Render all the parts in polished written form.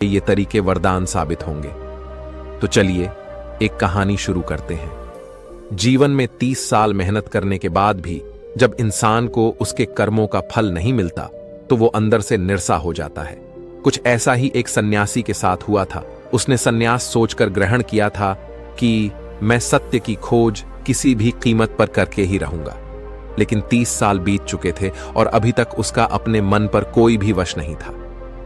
ये तरीके वरदान साबित होंगे। तो चलिए एक कहानी शुरू करते हैं। जीवन में 30 साल मेहनत करने के बाद भी जब इंसान को उसके कर्मों का फल नहीं मिलता तो वो अंदर से निरसा हो जाता है। कुछ ऐसा ही एक सन्यासी के साथ हुआ था। उसने सन्यास सोचकर ग्रहण किया था कि मैं सत्य की खोज किसी भी कीमत पर करके ही रहूंगा। लेकिन 30 साल बीत चुके थे और अभी तक उसका अपने मन पर कोई भी वश नहीं था।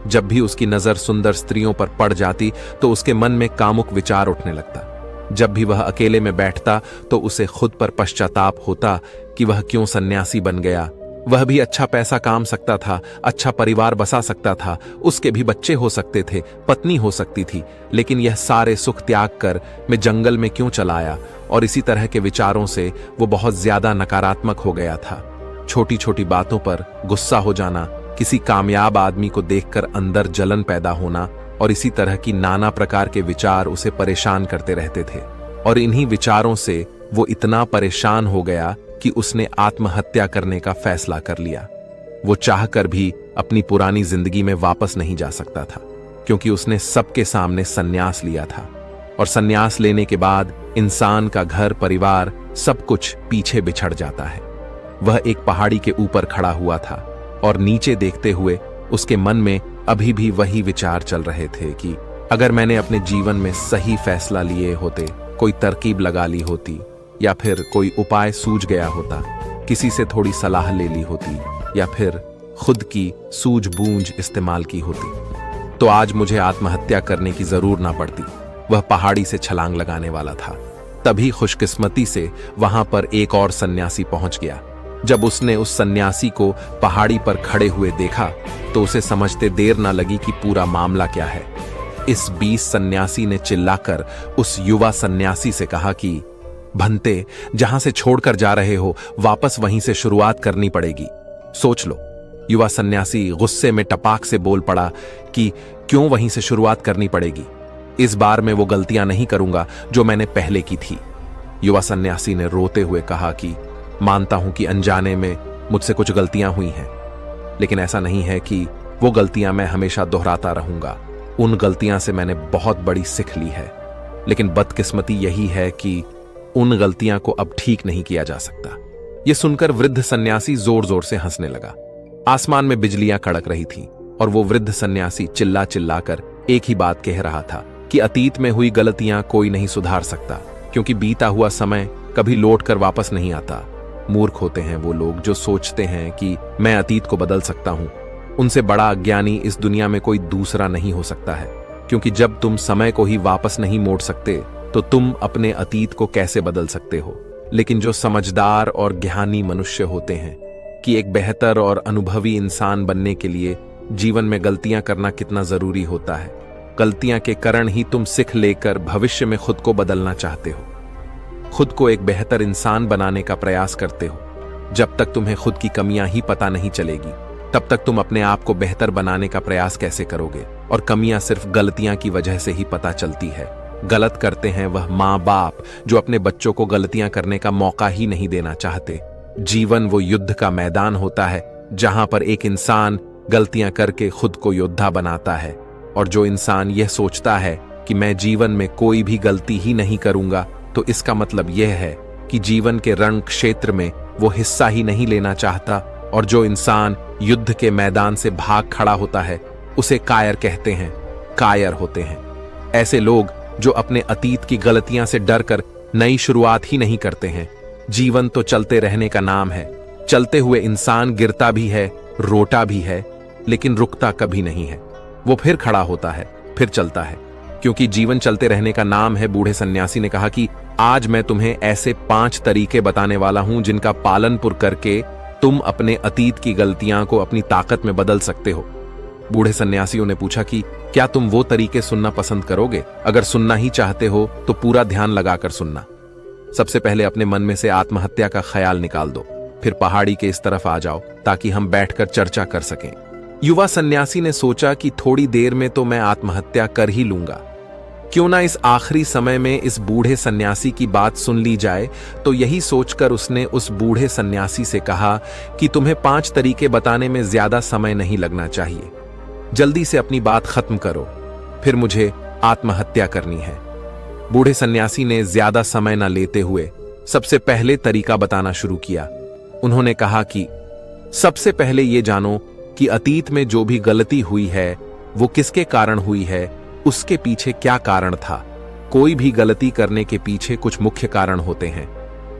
जब भी उसकी नजर सुंदर स्त्रियों पर पड़ जाती तो उसके मन में कामुक विचार उठने लगता। जब भी वह अकेले में बैठता तो उसे खुद पर पश्चाताप होता कि वह क्यों सन्यासी बन गया। वह भी अच्छा पैसा काम सकता था, अच्छा परिवार बसा सकता था, उसके भी बच्चे हो सकते थे, पत्नी हो सकती थी, लेकिन यह सारे सुख त्याग कर मैं जंगल में क्यों चला आया। और इसी तरह के विचारों से वो बहुत ज्यादा नकारात्मक हो गया था। छोटी छोटी बातों पर गुस्सा हो जाना, किसी कामयाब आदमी को देखकर अंदर जलन पैदा होना और इसी तरह की नाना प्रकार के विचार उसे परेशान करते रहते थे। और इन्हीं विचारों से वो इतना परेशान हो गया कि उसने आत्महत्या करने का फैसला कर लिया। वो चाहकर भी अपनी पुरानी जिंदगी में वापस नहीं जा सकता था, क्योंकि उसने सबके सामने संन्यास लिया था। और संन्यास लेने के बाद इंसान का घर परिवार सब कुछ पीछे बिछड़ जाता है। वह एक पहाड़ी के ऊपर खड़ा हुआ था और नीचे देखते हुए उसके मन में अभी भी वही विचार चल रहे थे कि अगर मैंने अपने जीवन में सही फैसला लिए होते, कोई तरकीब लगा ली होती, या फिर कोई उपाय सूझ गया होता, किसी से थोड़ी सलाह ले ली होती, या फिर खुद की सूझबूझ इस्तेमाल की होती, तो आज मुझे आत्महत्या करने की जरूर ना पड़ती। वह पहाड़ी से छलांग लगाने वाला था। तभी खुशकिस्मती से वहां पर एक और सन्यासी पहुंच गया। जब उसने उस सन्यासी को पहाड़ी पर खड़े हुए देखा तो उसे समझते देर ना लगी कि पूरा मामला क्या है। इस 20 सन्यासी ने चिल्लाकर उस युवा सन्यासी से कहा कि भंते, जहां से छोड़कर जा रहे हो वापस वहीं से शुरुआत करनी पड़ेगी, सोच लो। युवा सन्यासी गुस्से में टपाक से बोल पड़ा कि क्यों वहीं से शुरुआत करनी पड़ेगी, इस बार मैं वो गलतियां नहीं करूंगा जो मैंने पहले की थी। युवा सन्यासी ने रोते हुए कहा कि मानता हूं कि अनजाने में मुझसे कुछ गलतियां हुई हैं, लेकिन ऐसा नहीं है कि वो गलतियां मैं हमेशा दोहराता रहूंगा। उन गलतियां से मैंने बहुत बड़ी सीख ली है, लेकिन बदकिस्मती यही है कि उन गलतियां को अब ठीक नहीं किया जा सकता। यह सुनकर वृद्ध सन्यासी जोर जोर से हंसने लगा। आसमान में बिजलियां कड़क रही थीं और वो वृद्ध सन्यासी चिल्ला चिल्लाकर एक ही बात कह रहा था कि अतीत में हुई गलतियां कोई नहीं सुधार सकता, क्योंकि बीता हुआ समय कभी लौट कर वापस नहीं आता। मूर्ख होते हैं वो लोग जो सोचते हैं कि मैं अतीत को बदल सकता हूं। उनसे बड़ा अज्ञानी इस दुनिया में कोई दूसरा नहीं हो सकता है, क्योंकि जब तुम समय को ही वापस नहीं मोड़ सकते तो तुम अपने अतीत को कैसे बदल सकते हो। लेकिन जो समझदार और ज्ञानी मनुष्य होते हैं कि एक बेहतर और अनुभवी इंसान बनने के लिए जीवन में गलतियां करना कितना जरूरी होता है। गलतियां के कारण ही तुम सीख लेकर भविष्य में खुद को बदलना चाहते हो, खुद को एक बेहतर इंसान बनाने का प्रयास करते हो। जब तक तुम्हें खुद की कमियां ही पता नहीं चलेगी, तब तक तुम अपने आप को बेहतर बनाने का प्रयास कैसे करोगे। और कमियां सिर्फ गलतियां की वजह से ही पता चलती है। गलत करते हैं वह माँ बाप जो अपने बच्चों को गलतियां करने का मौका ही नहीं देना चाहते। जीवन वो युद्ध का मैदान होता है जहां पर एक इंसान गलतियां करके खुद को योद्धा बनाता है। और जो इंसान यह सोचता है कि मैं जीवन में कोई भी गलती ही नहीं करूंगा, तो इसका मतलब यह है कि जीवन के रण क्षेत्र में वो हिस्सा ही नहीं लेना चाहता। और जो इंसान युद्ध के मैदान से भाग खड़ा होता है उसे कायर कहते हैं, कायर होते हैं ऐसे लोग जो अपने अतीत की गलतियां से डरकर नई शुरुआत ही नहीं करते हैं। जीवन तो चलते रहने का नाम है। चलते हुए इंसान गिरता भी है, रोता भी है, लेकिन रुकता कभी नहीं है। वो फिर खड़ा होता है, फिर चलता है, क्योंकि जीवन चलते रहने का नाम है। बूढ़े सन्यासी ने कहा कि आज मैं तुम्हें ऐसे 5 तरीके बताने वाला हूं जिनका पालन करके तुम अपने अतीत की गलतियां को अपनी ताकत में बदल सकते हो। बूढ़े सन्यासियों ने पूछा कि क्या तुम वो तरीके सुनना पसंद करोगे? अगर सुनना ही चाहते हो तो पूरा ध्यान लगाकर सुनना। सबसे पहले अपने मन में से आत्महत्या का ख्याल निकाल दो, फिर पहाड़ी के इस तरफ आ जाओ ताकि हम बैठकर चर्चा कर सकें। युवा सन्यासी ने सोचा कि थोड़ी देर में तो मैं आत्महत्या कर ही लूंगा, क्यों ना इस आखिरी समय में इस बूढ़े सन्यासी की बात सुन ली जाए। तो यही सोचकर उसने उस बूढ़े सन्यासी से कहा कि तुम्हें 5 तरीके बताने में ज्यादा समय नहीं लगना चाहिए, जल्दी से अपनी बात खत्म करो। फिर मुझे आत्महत्या करनी है। बूढ़े सन्यासी ने ज्यादा समय न लेते हुए सबसे पहले तरीका बताना शुरू किया। उन्होंने कहा कि सबसे पहले ये जानो कि अतीत में जो भी गलती हुई है वो किसके कारण हुई है, उसके पीछे क्या कारण था। कोई भी गलती करने के पीछे कुछ मुख्य कारण होते हैं।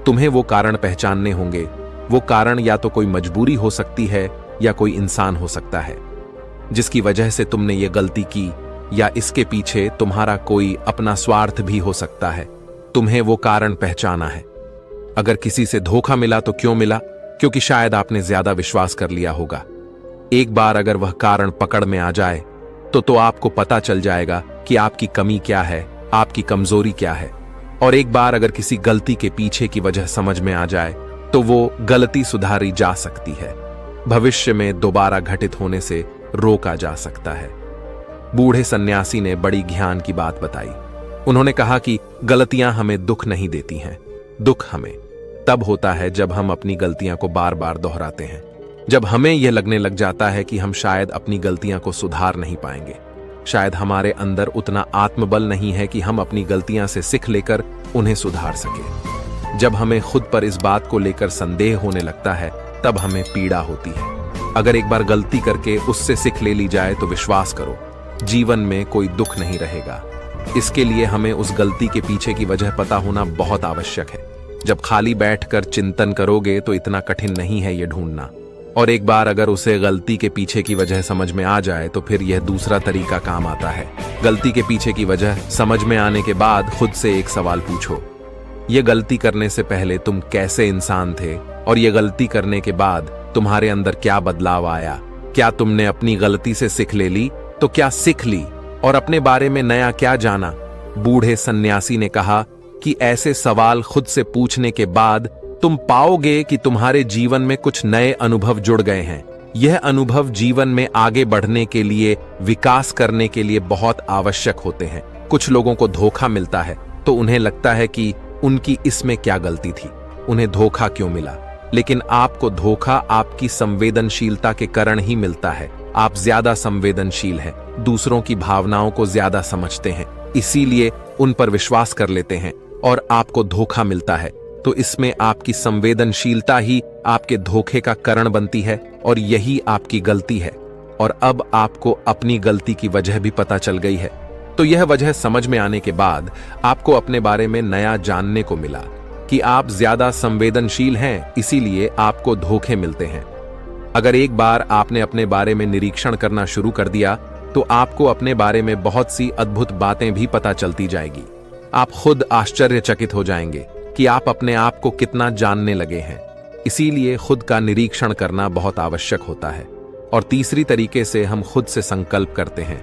तुम्हें वो कारण पहचानने होंगे। वो कारण या तो कोई मजबूरी हो सकती है या कोई इंसान हो सकता है जिसकी वजह से तुमने ये गलती की, या इसके पीछे तुम्हारा कोई अपना स्वार्थ भी हो सकता है। तुम्हें वो कारण पहचाना है। अगर किसी से धोखा मिला तो क्यों मिला? क्योंकि शायद आपने ज्यादा विश्वास कर लिया होगा। एक बार अगर वह कारण पकड़ में आ जाए तो आपको पता चल जाएगा कि आपकी कमी क्या है, आपकी कमजोरी क्या है। और एक बार अगर किसी गलती के पीछे की वजह समझ में आ जाए तो वो गलती सुधारी जा सकती है, भविष्य में दोबारा घटित होने से रोका जा सकता है। बूढ़े सन्यासी ने बड़ी ज्ञान की बात बताई। उन्होंने कहा कि गलतियां हमें दुख नहीं देती हैं। दुख हमें तब होता है जब हम अपनी गलतियां को बार बार दोहराते हैं, जब हमें यह लगने लग जाता है कि हम शायद अपनी गलतियां को सुधार नहीं पाएंगे। शायद हमारे अंदर उतना आत्मबल नहीं है कि हम अपनी गलतियां से सीख लेकर उन्हें सुधार सके। जब हमें खुद पर इस बात को लेकर संदेह होने लगता है तब हमें पीड़ा होती है। अगर एक बार गलती करके उससे सीख ले ली जाए तो विश्वास करो, जीवन में कोई दुख नहीं रहेगा। इसके लिए हमें उस गलती के पीछे की वजह पता होना बहुत आवश्यक है। जब खाली बैठकर चिंतन करोगे तो इतना कठिन नहीं है ये ढूंढना। और एक बार अगर उसे गलती के पीछे की वजह समझ में आ जाए तो फिर यह दूसरा तरीका काम आता है। गलती के पीछे की वजह समझ में आने के बाद खुद से एक सवाल पूछो, यह गलती करने से पहले तुम कैसे इंसान थे, और यह गलती करने के बाद तुम्हारे अंदर क्या बदलाव आया? क्या तुमने अपनी गलती से सीख ले ली? तो क्या सीख ली और अपने बारे में नया क्या जाना? बूढ़े सन्यासी ने कहा कि ऐसे सवाल खुद से पूछने के बाद तुम पाओगे कि तुम्हारे जीवन में कुछ नए अनुभव जुड़ गए हैं। यह अनुभव जीवन में आगे बढ़ने के लिए, विकास करने के लिए बहुत आवश्यक होते हैं। कुछ लोगों को धोखा मिलता है तो उन्हें लगता है कि उनकी इसमें क्या गलती थी, उन्हें धोखा क्यों मिला। लेकिन आपको धोखा आपकी संवेदनशीलता के कारण ही मिलता है। आप ज्यादा संवेदनशील हैं, दूसरों की भावनाओं को ज्यादा समझते हैं, इसीलिए उन पर विश्वास कर लेते हैं और आपको धोखा मिलता है। तो इसमें आपकी संवेदनशीलता ही आपके धोखे का कारण बनती है और यही आपकी गलती है। और अब आपको अपनी गलती की वजह भी पता चल गई है। तो यह वजह समझ में आने के बाद आपको अपने बारे में नया जानने को मिला कि आप ज्यादा संवेदनशील हैं, इसीलिए आपको धोखे मिलते हैं। अगर एक बार आपने अपने बारे में निरीक्षण करना शुरू कर दिया तो आपको अपने बारे में बहुत सी अद्भुत बातें भी पता चलती जाएगी। आप खुद आश्चर्यचकित हो जाएंगे कि आप अपने आप को कितना जानने लगे हैं। इसीलिए खुद का निरीक्षण करना बहुत आवश्यक होता है। और तीसरी तरीके से हम खुद से संकल्प करते हैं,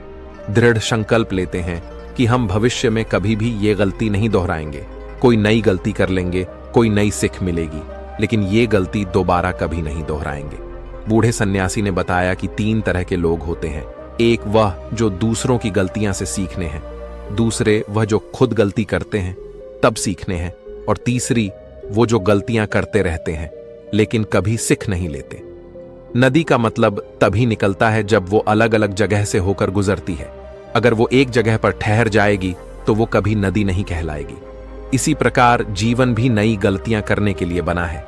दृढ़ संकल्प लेते हैं कि हम भविष्य में कभी भी ये गलती नहीं दोहराएंगे। कोई नई गलती कर लेंगे, कोई नई सीख मिलेगी, लेकिन ये गलती दोबारा कभी नहीं दोहराएंगे। बूढ़े सन्यासी ने बताया कि 3 तरह के लोग होते हैं। एक वह जो दूसरों की गलतियां से सीखने हैं, दूसरे वह जो खुद गलती करते हैं तब सीखने हैं, और तीसरी वो जो गलतियां करते रहते हैं लेकिन कभी सीख नहीं लेते। नदी का मतलब तभी निकलता है जब वो अलग अलग जगह से होकर गुजरती है। अगर वो एक जगह पर ठहर जाएगी तो वो कभी नदी नहीं कहलाएगी। इसी प्रकार जीवन भी नई गलतियां करने के लिए बना है।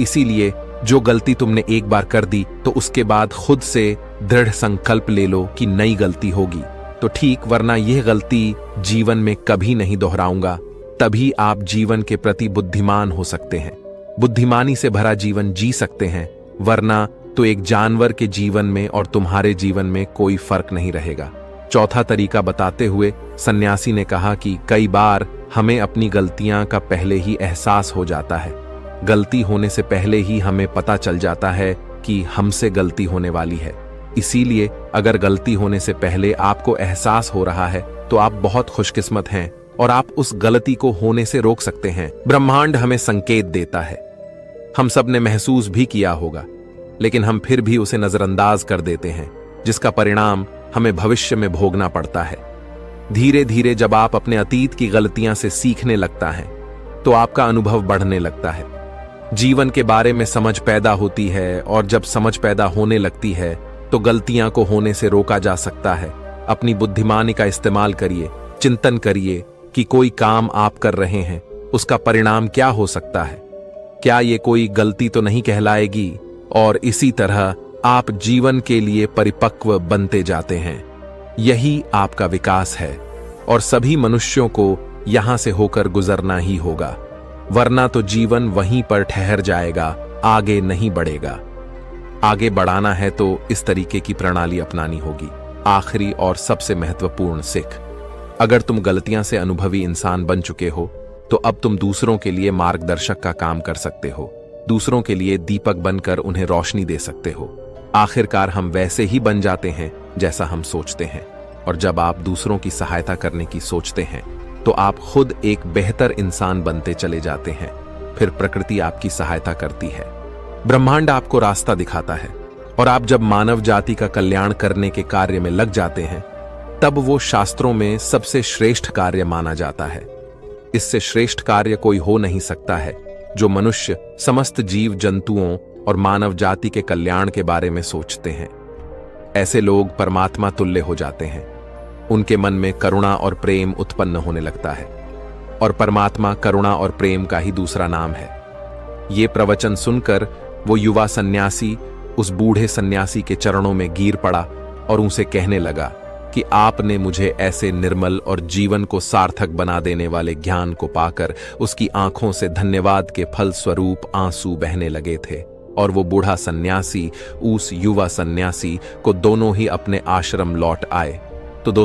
इसीलिए जो गलती तुमने एक बार कर दी तो उसके बाद खुद से दृढ़ संकल्प ले लो कि नई गलती होगी तो ठीक, वरना यह गलती जीवन में कभी नहीं दोहराऊंगा। तभी आप जीवन के प्रति बुद्धिमान हो सकते हैं, बुद्धिमानी से भरा जीवन जी सकते हैं। वरना तो एक जानवर के जीवन में और तुम्हारे जीवन में कोई फर्क नहीं रहेगा। चौथा तरीका बताते हुए सन्यासी ने कहा कि कई बार हमें अपनी गलतियां का पहले ही एहसास हो जाता है। गलती होने से पहले ही हमें पता चल जाता है कि हमसे गलती होने वाली है। इसीलिए अगर गलती होने से पहले आपको एहसास हो रहा है तो आप बहुत खुशकिस्मत हैं और आप उस गलती को होने से रोक सकते हैं। ब्रह्मांड हमें संकेत देता है, हम सब ने महसूस भी किया होगा, लेकिन हम फिर भी उसे नजरअंदाज कर देते हैं, जिसका परिणाम हमें भविष्य में भोगना पड़ता है। धीरे धीरे जब आप अपने अतीत की गलतियां से सीखने लगता है तो आपका अनुभव बढ़ने लगता है, जीवन के बारे में समझ पैदा होती है, और जब समझ पैदा होने लगती है तो गलतियां को होने से रोका जा सकता है। अपनी बुद्धिमानी का इस्तेमाल करिए, चिंतन करिए कि कोई काम आप कर रहे हैं उसका परिणाम क्या हो सकता है, क्या ये कोई गलती तो नहीं कहलाएगी, और इसी तरह आप जीवन के लिए परिपक्व बनते जाते हैं। यही आपका विकास है और सभी मनुष्यों को यहां से होकर गुजरना ही होगा, वरना तो जीवन वहीं पर ठहर जाएगा, आगे नहीं बढ़ेगा। आगे बढ़ाना है तो इस तरीके की प्रणाली अपनानी होगी। आखिरी और सबसे महत्वपूर्ण सीख, अगर तुम गलतियां से अनुभवी इंसान बन चुके हो तो अब तुम दूसरों के लिए मार्गदर्शक का काम कर सकते हो, दूसरों के लिए दीपक बनकर उन्हें रोशनी दे सकते हो। आखिरकार हम वैसे ही बन जाते हैं जैसा हम सोचते हैं, और जब आप दूसरों की सहायता करने की सोचते हैं तो आप खुद एक बेहतर इंसान बनते चले जाते हैं। फिर प्रकृति आपकी सहायता करती है, ब्रह्मांड आपको रास्ता दिखाता है, और आप जब मानव जाति का कल्याण करने के कार्य में लग जाते हैं तब वो शास्त्रों में सबसे श्रेष्ठ कार्य माना जाता है। इससे श्रेष्ठ कार्य कोई हो नहीं सकता है जो मनुष्य समस्त जीव जंतुओं और मानव जाति के कल्याण के बारे में सोचते हैं। ऐसे लोग परमात्मा तुल्य हो जाते हैं, उनके मन में करुणा और प्रेम उत्पन्न होने लगता है, और परमात्मा करुणा और प्रेम का ही दूसरा नाम है। ये प्रवचन सुनकर वो युवा सन्यासी उस बूढ़े सन्यासी के चरणों में गिर पड़ा और उनसे कहने लगा कि आपने मुझे ऐसे निर्मल और जीवन को सार्थक बना देने वाले ज्ञान को पाकर उसकी आंखों से धन्यवाद के फल स्वरूप आंसू बहने लगे थे, और वो बूढ़ा सन्यासी उस युवा सन्यासी को दोनों ही अपने आश्रम लौट आए। तो दोस्तों,